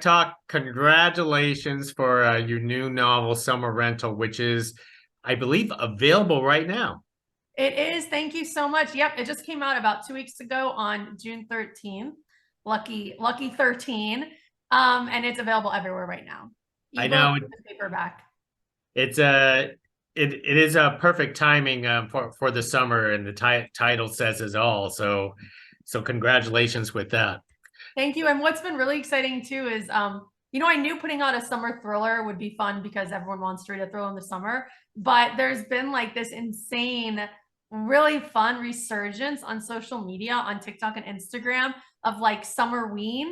Talk, congratulations for your new novel, Summer Rental, which is, I believe, available right now. It is. Thank you so much. Yep, it just came out about 2 weeks ago on June 13th. Lucky 13. And it's available everywhere right now. I Ebook know and paperback. it's a it is a perfect timing for the summer, and the title says it all. So congratulations with that. Thank you. And what's been really exciting too is I knew putting out a summer thriller would be fun because everyone wants to read a thriller in the summer, but there's been like this insane, really fun resurgence on social media, on TikTok and Instagram of like summerween.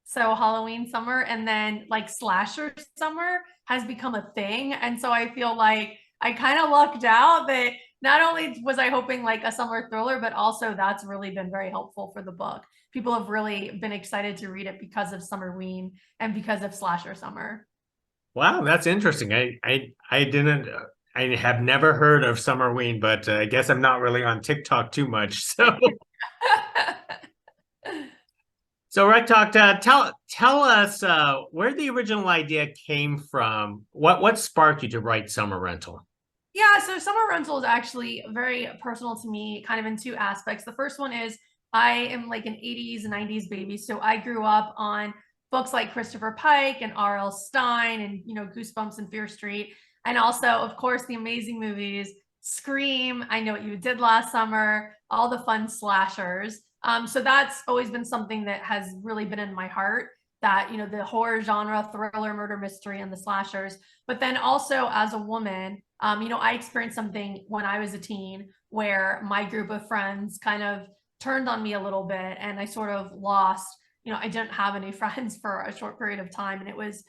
So Halloween summer and then like slasher summer has become a thing. And so I feel like I kind of lucked out that not only was I hoping like a summer thriller, but also that's really been very helpful for the book. People have really been excited to read it because of Summerween and because of slasher summer. Wow, that's interesting. I didn't I have never heard of Summerween, but I guess I'm not really on TikTok too much. So Rektok, tell us where the original idea came from. What sparked you to write Summer Rental? Yeah, so summer rental is actually very personal to me, kind of in two aspects. The first one is I am like an 80s, 90s baby. So I grew up on books like Christopher Pike and R.L. Stine and, Goosebumps and Fear Street. And also, of course, the amazing movies, Scream, I Know What You Did Last Summer, all the fun slashers. So that's always been something that has really been in my heart, that, the horror genre, thriller, murder, mystery, and the slashers. But then also as a woman, I experienced something when I was a teen where my group of friends kind of turned on me a little bit and I sort of lost, I didn't have any friends for a short period of time. And it was,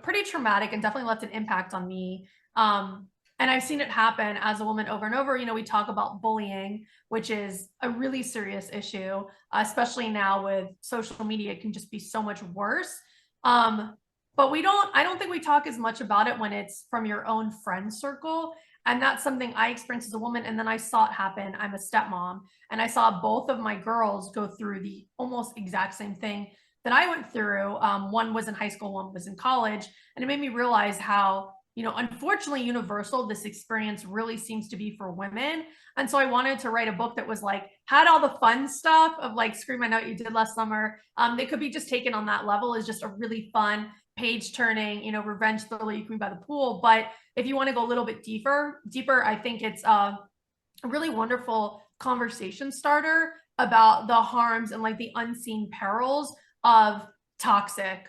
pretty traumatic and definitely left an impact on me. And I've seen it happen as a woman over and over. We talk about bullying, which is a really serious issue, especially now with social media. It can just be so much worse. But I don't think we talk as much about it when it's from your own friend circle. And that's something I experienced as a woman. And then I saw it happen. I'm a stepmom, and I saw both of my girls go through the almost exact same thing that I went through. One was in high school, one was in college. And it made me realize how, unfortunately, universal this experience really seems to be for women. And so I wanted to write a book that was like, had all the fun stuff of like Scream, I Know What You Did Last Summer. They could be just taken on that level as just a really fun page turning, revenge thriller you can read by the pool. But if you want to go a little bit deeper, I think it's a really wonderful conversation starter about the harms and like the unseen perils of toxic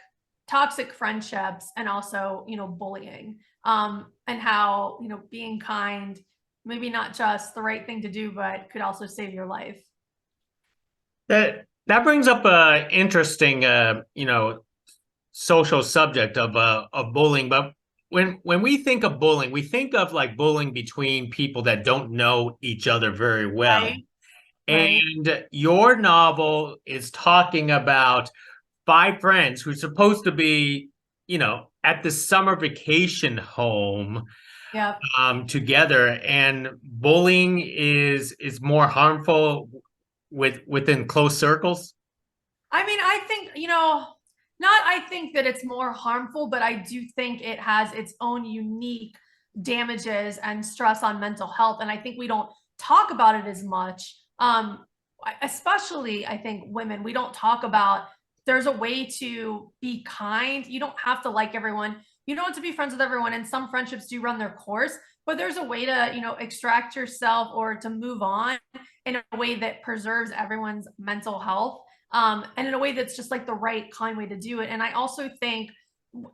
friendships and also, bullying. And how, being kind, maybe not just the right thing to do, but could also save your life. That brings up a interesting social subject of bullying. But when we think of bullying, we think of like bullying between people that don't know each other very well. Right. Right. And your novel is talking about five friends who're supposed to be, at the summer vacation home Yep. together, and bullying is more harmful within close circles. I mean, I think, not I think that it's more harmful, but I do think it has its own unique damages and stress on mental health. And I think we don't talk about it as much. Especially I think women, we don't talk about there's a way to be kind. You don't have to like everyone. You don't have to be friends with everyone. And some friendships do run their course, but there's a way to, extract yourself or to move on in a way that preserves everyone's mental health, and in a way that's just like the right kind way to do it. And I also think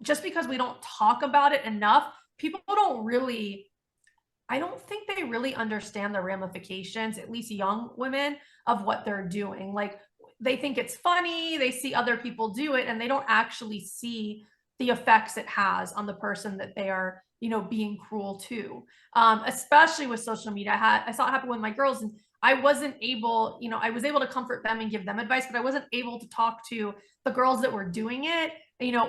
just because we don't talk about it enough, people don't really, I don't think they really understand the ramifications, at least young women, of what they're doing. Like they think it's funny, they see other people do it, and they don't actually see the effects it has on the person that they are, being cruel to. Especially with social media. I saw it happen with my girls, and I wasn't able, I was able to comfort them and give them advice, but I wasn't able to talk to the girls that were doing it,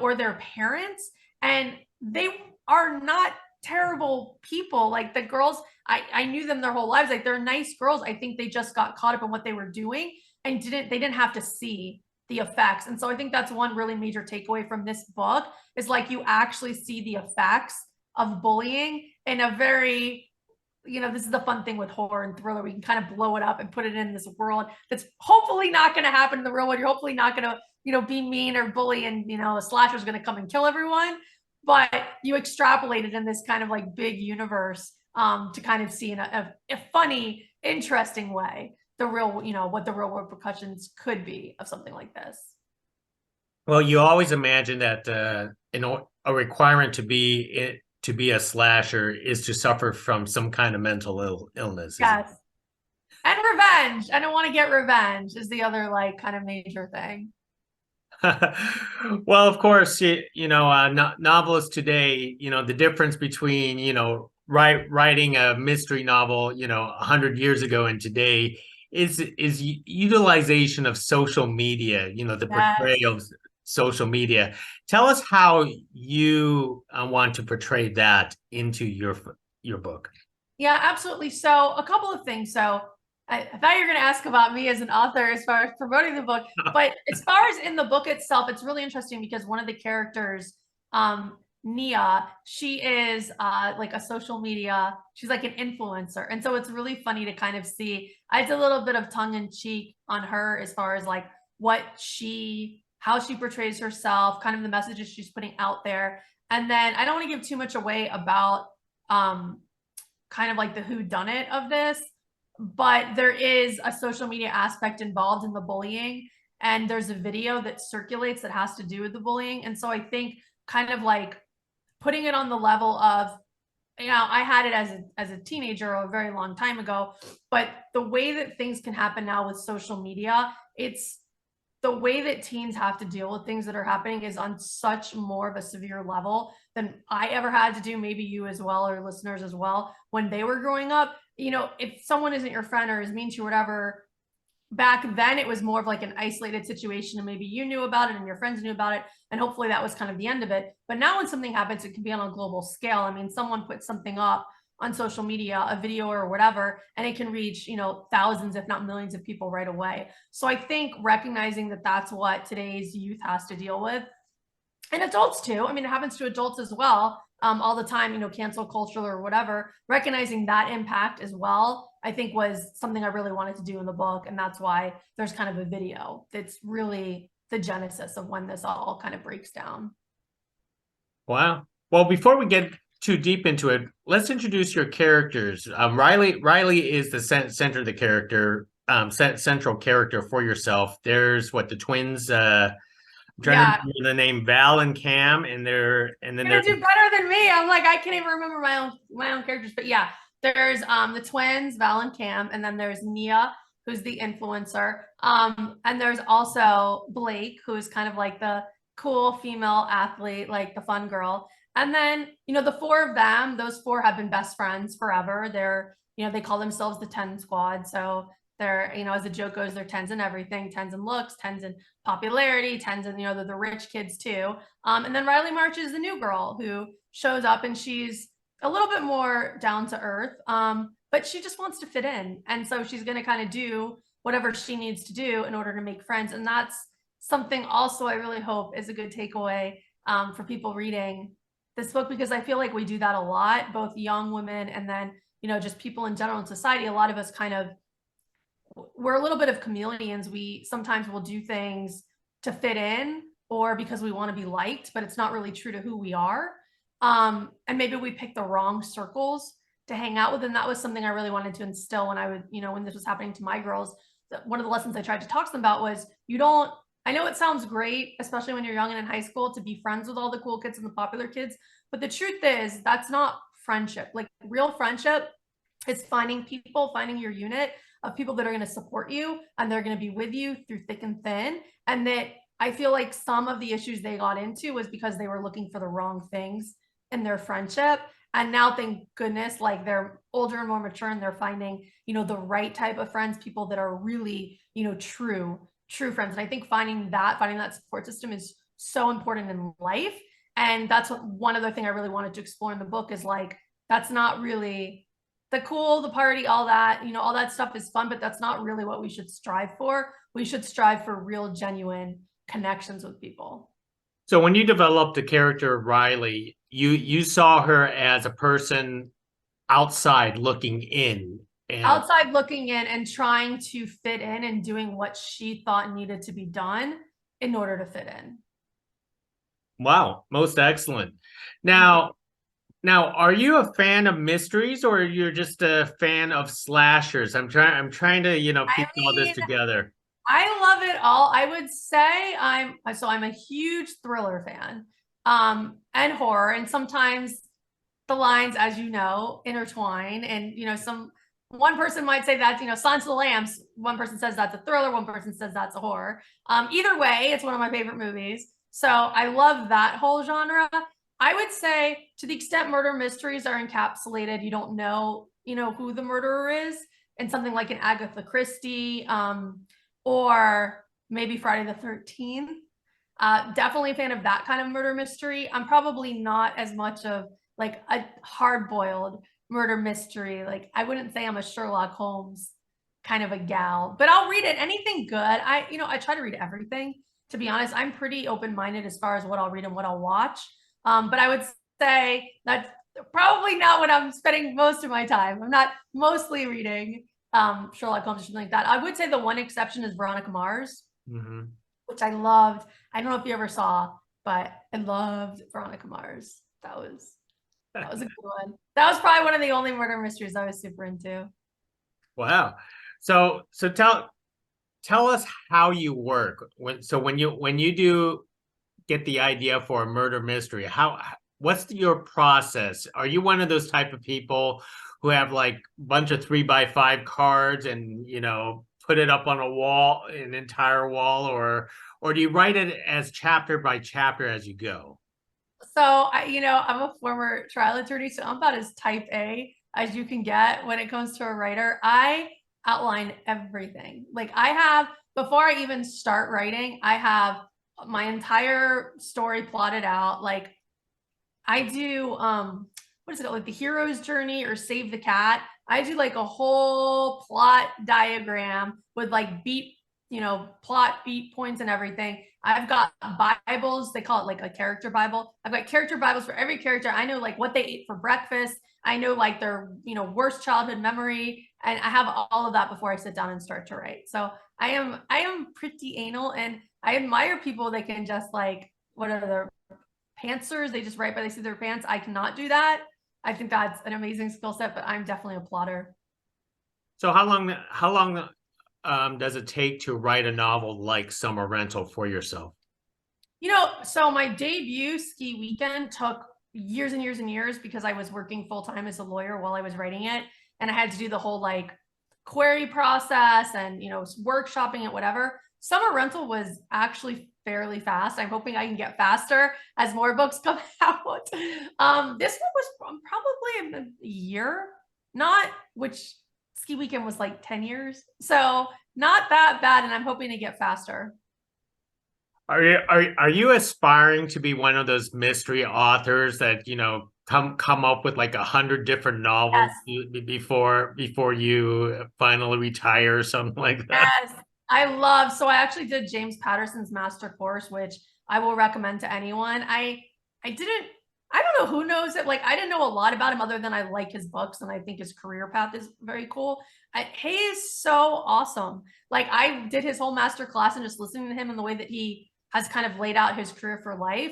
or their parents. And they are not terrible people. Like the girls, I knew them their whole lives. Like they're nice girls. I think they just got caught up in what they were doing and they didn't have to see the effects. And so I think that's one really major takeaway from this book is like you actually see the effects of bullying in a very, this is the fun thing with horror and thriller. We can kind of blow it up and put it in this world that's hopefully not going to happen in the real world. You're hopefully not going to, be mean or bully and, a slasher is going to come and kill everyone. But you extrapolate it in this kind of like big universe to kind of see in a funny, interesting way the real, what the real world repercussions could be of something like this. Well, you always imagine that a requirement to be a slasher is to suffer from some kind of mental illness. Yes. And revenge. I don't want to get revenge is the other like kind of major thing. Well, of course, novelists today, the difference between, writing a mystery novel, 100 years ago and today is utilization of social media, the portrayal of social media. Tell us how you want to portray that into your book. Yeah, absolutely. So a couple of things. So I thought you were going to ask about me as an author as far as promoting the book, but as far as in the book itself, it's really interesting because one of the characters, Nia, she is like a social media, she's like an influencer. And so it's really funny to kind of see, I did a little bit of tongue in cheek on her as far as like how she portrays herself, kind of the messages she's putting out there. And then I don't want to give too much away about kind of like the whodunit of this, but there is a social media aspect involved in the bullying. And there's a video that circulates that has to do with the bullying. And so I think kind of like putting it on the level of, I had it as a teenager a very long time ago, but the way that things can happen now with social media, it's the way that teens have to deal with things that are happening is on such more of a severe level than I ever had to do, maybe you as well, or listeners as well, when they were growing up. If someone isn't your friend or is mean to you or whatever, back then it was more of like an isolated situation and maybe you knew about it and your friends knew about it. And hopefully that was kind of the end of it. But now when something happens, it can be on a global scale. I mean, someone puts something up on social media, a video or whatever, and it can reach, thousands, if not millions of people right away. So I think recognizing that that's what today's youth has to deal with, and adults too. I mean, it happens to adults as well, all the time, cancel culture or whatever, recognizing that impact as well, I think was something I really wanted to do in the book. And that's why there's kind of a video that's really the genesis of when this all kind of breaks down. Wow. Well, before we get too deep into it, let's introduce your characters. Riley is the center of the character, central character for yourself. There's the twins, I'm trying to remember the name, Val and Cam, and they're do better than me. I'm like, I can't even remember my own characters, but yeah, there's the twins, Val and Cam, and then there's Nia, who's the influencer, and there's also Blake, who's kind of like the cool female athlete, like the fun girl. And then the four of them, those four have been best friends forever. They're they call themselves the 10 squad. So they're, as the joke goes, they're 10s in everything, 10s in looks, 10s in popularity, 10s in, they're the rich kids too. And then Riley March is the new girl who shows up and she's a little bit more down to earth, but she just wants to fit in. And so she's going to kind of do whatever she needs to do in order to make friends. And that's something also I really hope is a good takeaway for people reading this book, because I feel like we do that a lot, both young women and then, just people in general in society. A lot of us we're a little bit of chameleons. We sometimes will do things to fit in or because we want to be liked, but it's not really true to who we are. And maybe we pick the wrong circles to hang out with. And that was something I really wanted to instill when I would, when this was happening to my girls. One of the lessons I tried to talk to them about was I know it sounds great, especially when you're young and in high school, to be friends with all the cool kids and the popular kids. But the truth is that's not friendship. Like real friendship is finding your unit of people that are going to support you and they're going to be with you through thick and thin. And that I feel like some of the issues they got into was because they were looking for the wrong things in their friendship. And now, thank goodness, like they're older and more mature and they're finding, the right type of friends, people that are really, true friends. And I think finding that support system is so important in life. And that's one other thing I really wanted to explore in the book is like, that's not the cool, the party, all that, all that stuff is fun, but that's not really what we should strive for. We should strive for real, genuine connections with people. So when you developed the character of Riley, you saw her as a person outside looking in. And Outside looking in and trying to fit in and doing what she thought needed to be done in order to fit in. wow, most excellent. Thank you. Now, are you a fan of mysteries or you're just a fan of slashers? I'm trying to, I piece all this mean, together. I love it all. I would say I'm a huge thriller fan, and horror, and sometimes the lines, as you know, intertwine. And some one person might say that's Silence of the Lambs. One person says that's a thriller. One person says that's a horror. Either way, it's one of my favorite movies. So I love that whole genre. I would say to the extent murder mysteries are encapsulated, you don't know, who the murderer is, and something like an Agatha Christie, or maybe Friday the 13th. Definitely a fan of that kind of murder mystery. I'm probably not as much of like a hard-boiled murder mystery. Like I wouldn't say I'm a Sherlock Holmes kind of a gal, but I'll read it. Anything good. I try to read everything. To be honest, I'm pretty open-minded as far as what I'll read and what I'll watch. But I would say that's probably not what I'm spending most of my time. I'm not mostly reading Sherlock Holmes or something like that. I would say the one exception is Veronica Mars, Mm-hmm. which I loved. I don't know if you ever saw, but I loved Veronica Mars. That was a good one. That was probably one of the only murder mysteries I was super into. Wow. So tell us how you work when you do get the idea for a murder mystery. What's your process? Are you one of those type of people who have like a bunch of 3x5 cards and put it up on a wall, an entire wall, or do you write it as chapter by chapter as you go? So I'm a former trial attorney, so I'm about as type A as you can get when it comes to a writer. I outline everything. Like before I even start writing, I have my entire story plotted out. Like I do what is it, like the hero's journey or Save the Cat. I do like a whole plot diagram with like plot beat points and everything. I've got Bibles, they call it like a character Bible. I've got character Bibles for every character. I know like what they ate for breakfast. I know like their, worst childhood memory. And I have all of that before I sit down and start to write. So I am pretty anal, and I admire people that can just like, what are their pantsers? They just write by the seat of their pants. I cannot do that. I think that's an amazing skill set, but I'm definitely a plotter. So how long does it take to write a novel like Summer Rental for yourself? So my debut ski weekend took years and years and years because I was working full time as a lawyer while I was writing it. And I had to do the whole like query process and, workshopping it, whatever. Summer Rental was actually fairly fast. I'm hoping I can get faster as more books come out. This one was probably a year, not which ski weekend was like 10 years. So not that bad. And I'm hoping to get faster. Are you aspiring to be one of those mystery authors that come up with like 100 different novels Yes. before you finally retire or something like that? Yes, so I actually did James Patterson's master course, which I will recommend to anyone. I didn't, I don't know who knows it. Like I didn't know a lot about him other than I like his books and I think his career path is very cool. He is so awesome. Like I did his whole master class and just listening to him and the way that he has kind of laid out his career for life.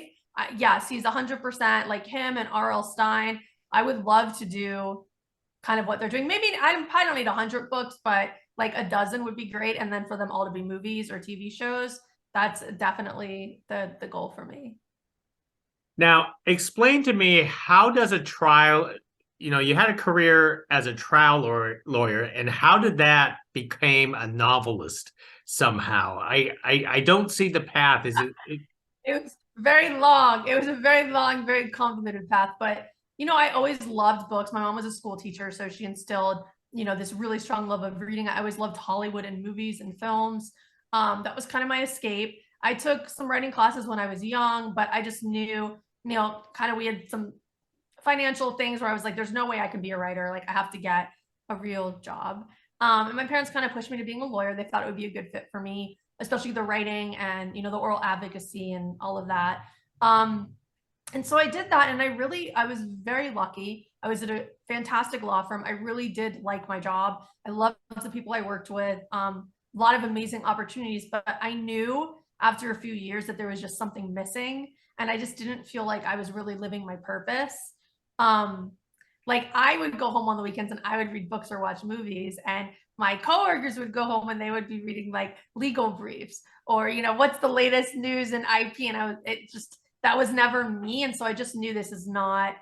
Yes, he's 100% like him and R.L. Stine. I would love to do kind of what they're doing. Maybe I probably don't need 100 books, but like a dozen would be great. And then for them all to be movies or TV shows, that's definitely the goal for me. Now, explain to me, how does a trial, you had a career as a trial lawyer, and how did that become a novelist somehow? I don't see the path. Is it? It was very long. It was a very long, very convoluted path. But I always loved books. My mom was a school teacher, so she instilled, this really strong love of reading. I always loved Hollywood and movies and films. That was kind of my escape. I took some writing classes when I was young, but I just knew, kind of we had some financial things where I was like, there's no way I can be a writer. Like I have to get a real job. And my parents kind of pushed me to being a lawyer. They thought it would be a good fit for me, especially the writing and, the oral advocacy and all of that. And so I did that, and I was very lucky. I was at a fantastic law firm. I really did like my job. I loved the people I worked with. A lot of amazing opportunities, but I knew after a few years that there was just something missing, and I just didn't feel like I was really living my purpose. Um, like I would go home on the weekends and I would read books or watch movies, and my coworkers would go home and they would be reading like legal briefs or what's the latest news in IP, and it just that was never me. And so I just knew this is not,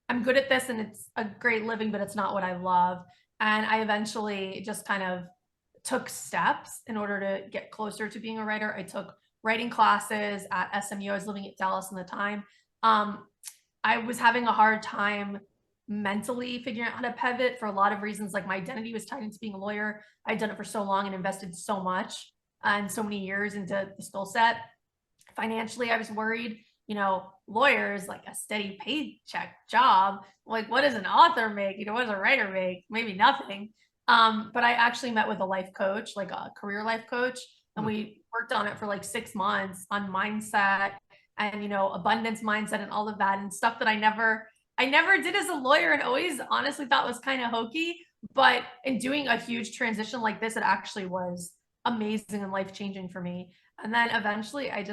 I'm good at this and it's a great living, but it's not what I love. And I eventually just kind of took steps in order to get closer to being a writer. I took writing classes at SMU. I was living at Dallas in the time. I was having a hard time mentally figuring out how to pivot for a lot of reasons. Like my identity was tied into being a lawyer. I'd done it for so long and invested so much and so many years into the skill set. Financially, I was worried. Lawyers like a steady paycheck job. Like, what does an author make? What does a writer make? Maybe nothing. But I actually met with a life coach, like a career life coach, and we worked on it for like 6 months on mindset and abundance mindset and all of that and stuff that I never did as a lawyer and always honestly thought was kind of hokey. But in doing a huge transition like this, it actually was amazing and life changing for me. And then eventually I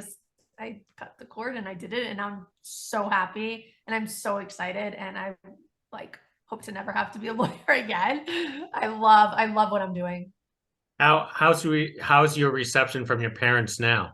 cut the cord and I did it, and I'm so happy and I'm so excited, and I like hope to never have to be a lawyer again. I love what I'm doing. How's your reception from your parents now?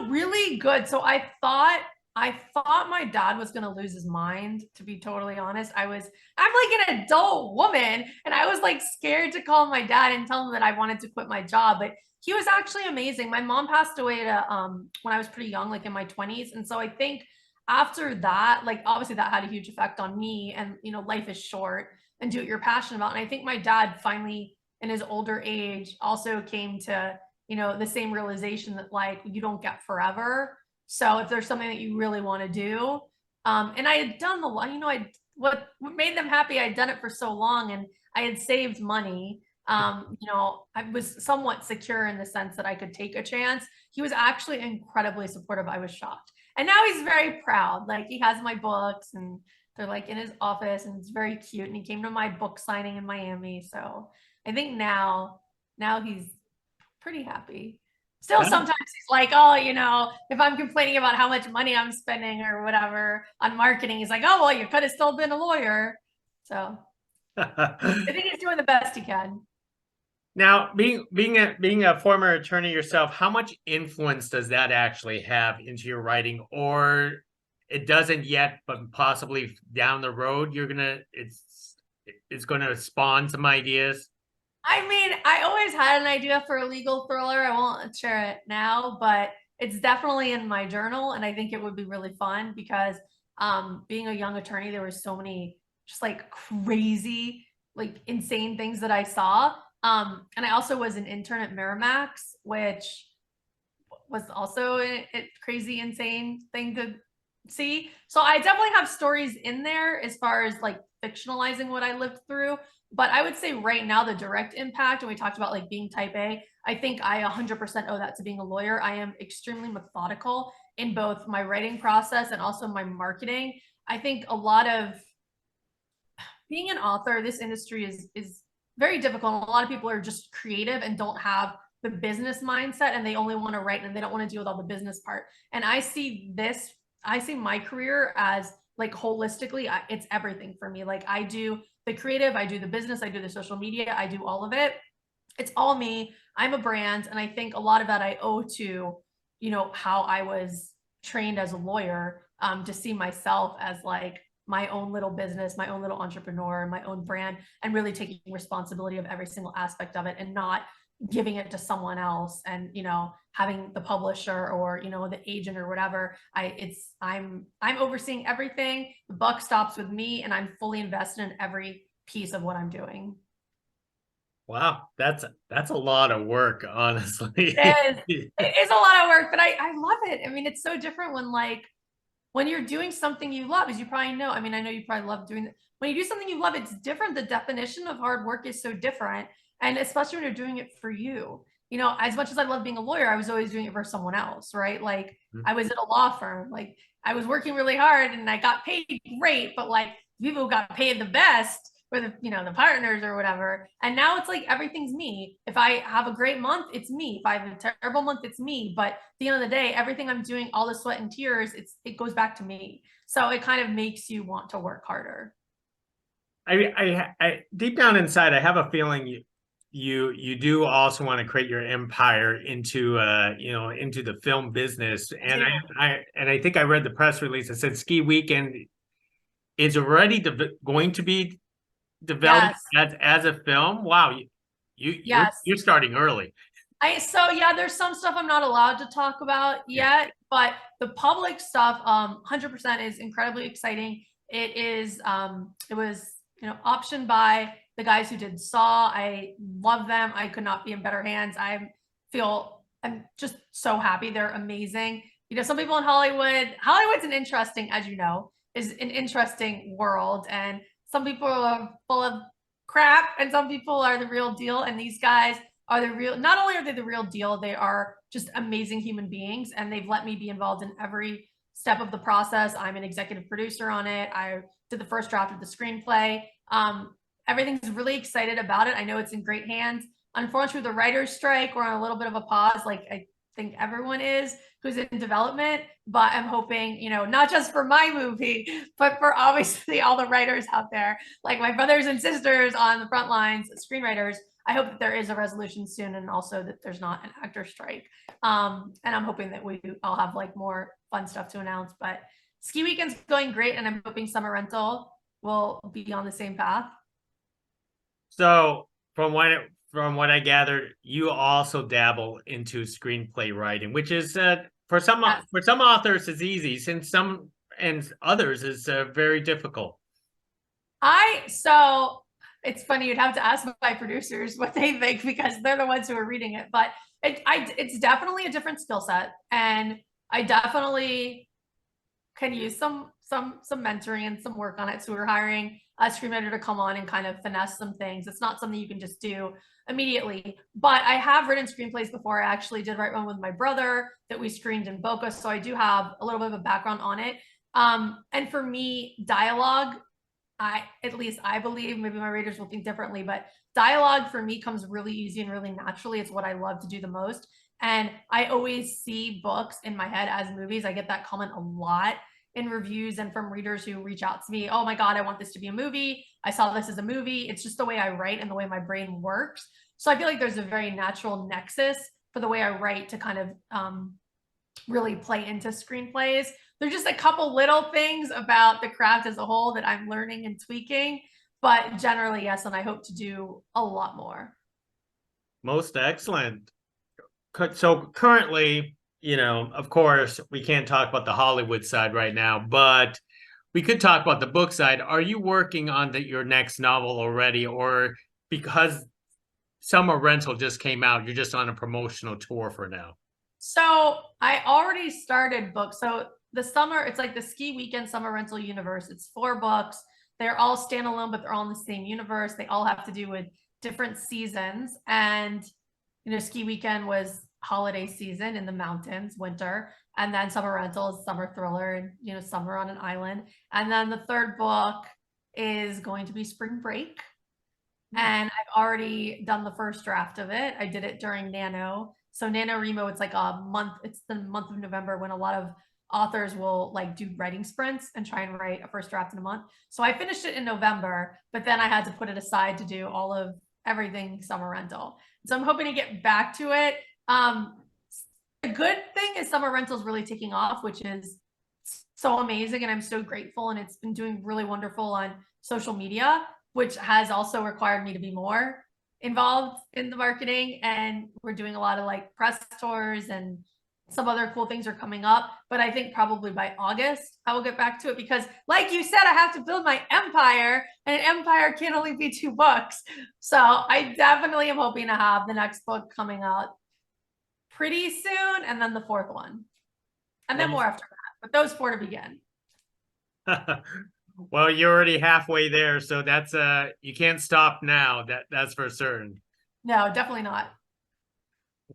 Really good. So I thought my dad was gonna lose his mind, to be totally honest. I'm like an adult woman, and I was like scared to call my dad and tell him that I wanted to quit my job, but he was actually amazing. My mom passed away when I was pretty young, like in my 20s. And so I think after that, like obviously that had a huge effect on me. And life is short and do what you're passionate about. And I think my dad finally, in his older age, also came to the same realization that like you don't get forever. So if there's something that you really want to do, and I had done I what made them happy, I'd done it for so long, and I had saved money. I was somewhat secure in the sense that I could take a chance. He was actually incredibly supportive. I was shocked. And now he's very proud. Like he has my books and they're like in his office, and it's very cute. And he came to my book signing in Miami. So I think now he's pretty happy. Still, sometimes he's like, oh, if I'm complaining about how much money I'm spending or whatever on marketing, he's like, oh, well, you could have still been a lawyer. So I think he's doing the best he can. Now, being a former attorney yourself, how much influence does that actually have into your writing, or it doesn't yet, but possibly down the road it's gonna spawn some ideas? I mean, I always had an idea for a legal thriller. I won't share it now, but it's definitely in my journal, and I think it would be really fun because being a young attorney, there were so many just like crazy, like insane things that I saw. And I also was an intern at Miramax, which was also a crazy, insane thing to see. So I definitely have stories in there as far as like fictionalizing what I lived through. But I would say right now, the direct impact, and we talked about like being type A, I think I 100% owe that to being a lawyer. I am extremely methodical in both my writing process and also my marketing. I think a lot of being an author, this industry is very difficult. A lot of people are just creative and don't have the business mindset, and they only want to write and they don't want to deal with all the business part. And I see my career as like holistically, it's everything for me. Like I do the creative, I do the business, I do the social media, I do all of it. It's all me. I'm a brand, and I think a lot of that I owe to how I was trained as a lawyer, to see myself as like my own little business, my own little entrepreneur, my own brand, and really taking responsibility of every single aspect of it and not giving it to someone else and having the publisher or the agent or whatever. I'm overseeing everything. The buck stops with me, and I'm fully invested in every piece of what I'm doing. Wow, that's a lot of work, honestly. It is a lot of work, but I love it. I mean, it's so different when like when you're doing something you love, as you probably know, I mean, I know you probably love doing that. When you do something you love, it's different. The definition of hard work is so different. And especially when you're doing it for you. You know, as much as I love being a lawyer, I was always doing it for someone else, right? Like I was at a law firm, like I was working really hard and I got paid great, but like people who got paid the best were the, you know, the partners or whatever. And now it's like everything's me. If I have a great month, it's me. If I have a terrible month, it's me. But at the end of the day, everything I'm doing, all the sweat and tears, it goes back to me. So it kind of makes you want to work harder. I deep down inside, I have a feeling you do also want to create your empire into into the film business. And I think I read the press release that said Ski Weekend is already going to be developed Yes. as a film. Wow, Yes. you're starting early. So yeah, there's some stuff I'm not allowed to talk about Yeah. yet, but the public stuff 100% is incredibly exciting. It was, you know, optioned by the guys who did Saw. I love them. I could not be in better hands. I'm just so happy. They're amazing. You know, some people in Hollywood's an interesting, as you know, is an interesting world, and some people are full of crap and some people are the real deal, and these guys are the real, not only are they the real deal, they are just amazing human beings, and they've let me be involved in every step of the process. I'm an executive producer on it. I did the first draft of the screenplay. Everything's really excited about it. I know it's in great hands. Unfortunately, the writer's strike, we're on a little bit of a pause, like I think everyone is who's in development, but I'm hoping, you know, not just for my movie, but for obviously all the writers out there, like my brothers and sisters on the front lines, screenwriters. I hope that there is a resolution soon, and also that there's not an actor strike. And I'm hoping that I'll have like more fun stuff to announce. But Ski Weekend's going great, and I'm hoping Summer Rental will be on the same path. So from what I gathered, you also dabble into screenplay writing, which is Yes. for some authors is easy, since some and others is very difficult. So it's funny, you'd have to ask my producers what they think because they're the ones who are reading it. But it's definitely a different skill set, and I definitely can use some mentoring and some work on it. So we're hiring a screenwriter to come on and kind of finesse some things. It's not something you can just do immediately. But I have written screenplays before. I actually did write one with my brother that we screened in Boca, so I do have a little bit of a background on it. And for me, dialogue, at least I believe, maybe my readers will think differently, but dialogue for me comes really easy and really naturally. It's what I love to do the most. And I always see books in my head as movies. I get that comment a lot in reviews and from readers who reach out to me. Oh my God, I want this to be a movie. I saw this as a movie. It's just the way I write and the way my brain works. So I feel like there's a very natural nexus for the way I write to kind of really play into screenplays. There's just a couple little things about the craft as a whole that I'm learning and tweaking, but generally, yes, and I hope to do a lot more. Most excellent. So currently, of course, we can't talk about the Hollywood side right now, but we could talk about the book side. Are you working on your next novel already, or because Summer Rental just came out, you're just on a promotional tour for now? So I already started books. So the summer, it's like the Ski Weekend Summer Rental universe. It's 4 books. They're all standalone, but they're all in the same universe. They all have to do with different seasons. And, you know, Ski Weekend was holiday season in the mountains, winter. And then Summer Rental is summer thriller and, you know, summer on an island. And then the third book is going to be spring break. And I've already done the first draft of it. I did it during Nano. So NaNoWriMo, it's like a month, it's the month of November when a lot of authors will like do writing sprints and try and write a first draft in a month. So I finished it in November, but then I had to put it aside to do all of everything Summer Rental. So I'm hoping to get back to it. The good thing is Summer Rental is really taking off, which is so amazing. And I'm so grateful. And it's been doing really wonderful on social media, which has also required me to be more involved in the marketing. And we're doing a lot of like press tours and some other cool things are coming up. But I think probably by August, I will get back to it because, like you said, I have to build my empire, and an empire can only be 2 books. So I definitely am hoping to have the next book coming out pretty soon, and then the 4th one, and then more after that. but those four to begin. Well, you're already halfway there, so that's you can't stop now. That's for certain. No, definitely not.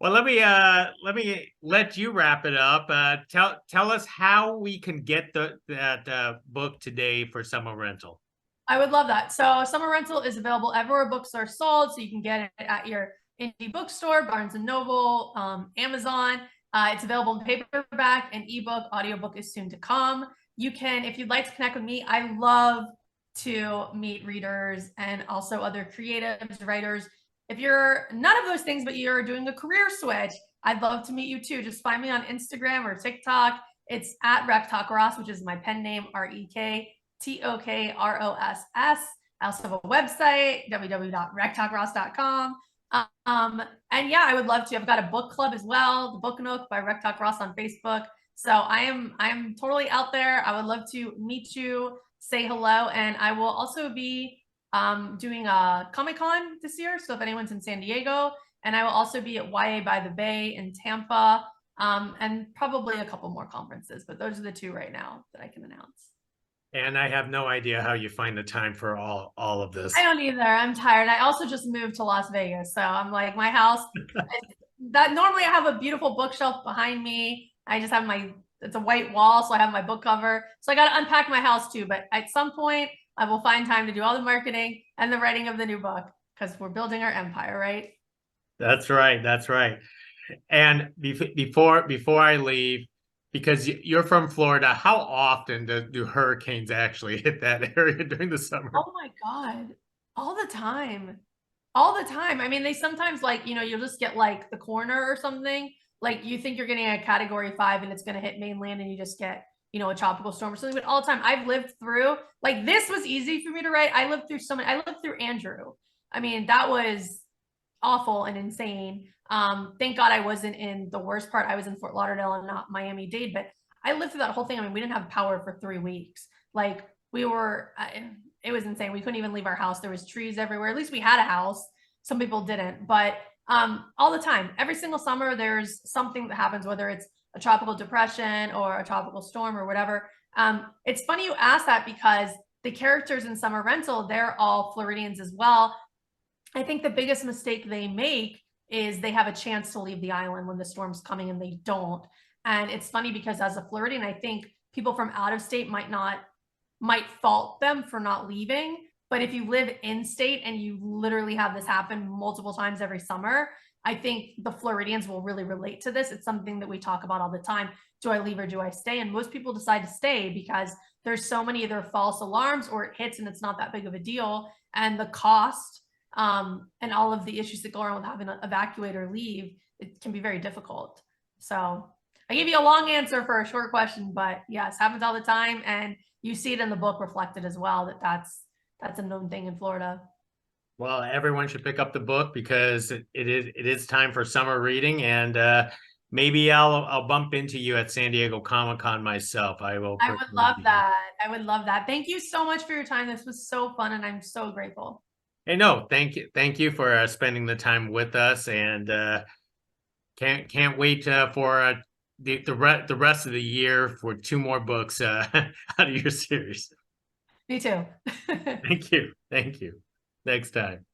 Well, let me let you wrap it up. Tell us how we can get that book today for summer rental. I would love that. So summer rental is available everywhere books are sold. So you can get it at your indie bookstore, Barnes and Noble, Amazon. It's available in paperback and ebook. Audiobook is soon to come. You can, if you'd like to connect with me, I love to meet readers and also other creatives, writers. If you're none of those things, but you're doing a career switch, I'd love to meet you too. Just find me on Instagram or TikTok. It's at Rektok Ross, which is my pen name, REKTOKROSS. I also have a website, www.rektokross.com. And yeah, I would love to. I've got a book club as well, the Book Nook by Rektok Ross on Facebook. So I'm totally out there. I would love to meet you, say hello, and I will also be doing a Comic-Con this year. So if anyone's in San Diego, and I will also be at YA by the Bay in Tampa, and probably a couple more conferences, but those are the two right now that I can announce. And I have no idea how you find the time for all of this. I don't either. I'm tired. I also just moved to Las Vegas, so I'm like my house. That normally I have a beautiful bookshelf behind me. I just have it's a white wall, so I have my book cover. So I got to unpack my house too. But at some point, I will find time to do all the marketing and the writing of the new book because we're building our empire, right? That's right. That's right. And before I leave, because you're from Florida, how often do hurricanes actually hit that area during the summer? Oh my God. All the time. All the time. I mean, they sometimes you'll just get like the corner or something. Like you think you're getting a category 5 and it's going to hit mainland and you just get, a tropical storm or something. But all the time I've lived through, like this was easy for me to write. I lived through Andrew. I mean, that was awful and insane. Thank God I wasn't in the worst part. I was in Fort Lauderdale and not Miami-Dade, but I lived through that whole thing. I mean, we didn't have power for 3 weeks. Like it was insane. We couldn't even leave our house. There was trees everywhere. At least we had a house. Some people didn't, but all the time, every single summer, there's something that happens, whether it's a tropical depression or a tropical storm or whatever. It's funny you ask that because the characters in Summer Rental, they're all Floridians as well. I think the biggest mistake they make is they have a chance to leave the island when the storm's coming and they don't. And it's funny because as a Floridian, I think people from out of state might fault them for not leaving. But if you live in state and you literally have this happen multiple times every summer, I think the Floridians will really relate to this. It's something that we talk about all the time. Do I leave or do I stay? And most people decide to stay because there's so many either false alarms or it hits and it's not that big of a deal. And the cost and all of the issues that go around with having an evacuator leave, it can be very difficult. So I gave you a long answer for a short question, but yes, happens all the time. And you see it in the book reflected as well, that's a known thing in Florida. Well, everyone should pick up the book because it is time for summer reading, and maybe I'll bump into you at San Diego Comic-Con myself. I will. I would love that. I would love that. Thank you so much for your time. This was so fun, and I'm so grateful. Hey, no, thank you for spending the time with us, and can't wait for the rest of the year for 2 more books out of your series. Me too. Thank you. Next time.